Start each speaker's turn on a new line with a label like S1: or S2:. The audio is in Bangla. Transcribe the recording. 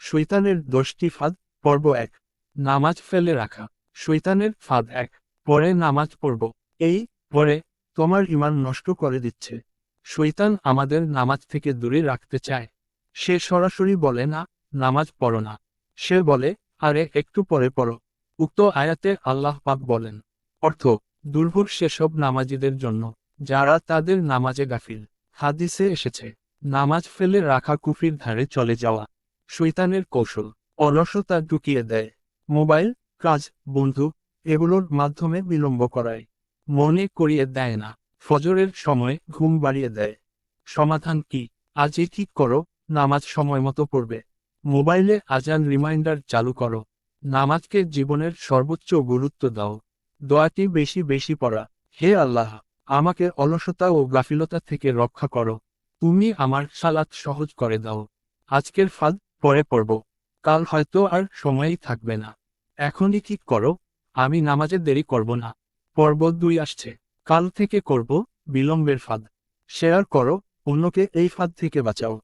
S1: শয়তানের 10টি ফাঁদ পর্ব 1। নামাজ ফেলে রাখা। শয়তানের ফাঁদ 1। পরে নামাজ পড়ব। এই পরে তোমার ঈমান নষ্ট করে দিচ্ছে। শয়তান আমাদের নামাজ থেকে দূরে রাখতে চায়। সে সরাসরি বলে না, নামাজ পড়ো না। সে বলে, আরে একটু পরে পড়ো। উক্ত আয়াতে আল্লাহ পাক বলেন, অর্থ, দুর্ভোগ সেসব নামাজীদের জন্য যারা তাদের নামাজে গাফিল। হাদিসে এসেছে, নামাজ ফেলে রাখা কুফরির ধারে চলে যাওয়া। শয়তানের কৌশল, অলসতা ঢুকিয়ে দেয়। মোবাইল, কাজ, বন্ধু এগুলোর মাধ্যমে বিলম্ব করায়। মনে করিয়ে দেয় না, ফজরের সময় ঘুম বাড়িয়ে দেয়। সমাধান কি? আজই ঠিক করো, নামাজ সময় মতো পড়বে। মোবাইলে আজান রিমাইন্ডার চালু করো। নামাজকে জীবনের সর্বোচ্চ গুরুত্ব দাও। দোয়াটি বেশি বেশি পড়া, হে আল্লাহ, আমাকে অলসতা ও গাফিলতা থেকে রক্ষা করো। তুমি আমার সালাত সহজ করে দাও। আজকের ফাঁদ পরে পড়ব। কাল হয়তো আর সময়ই থাকবে না। এখনই ঠিক করো, আমি নামাজে দেরি করব না। পর্ব 2 আসছে। কাল থেকে করব বিলম্বের ফাঁদ। শেয়ার করো, অন্যকে এই ফাঁদ থেকে বাঁচাও।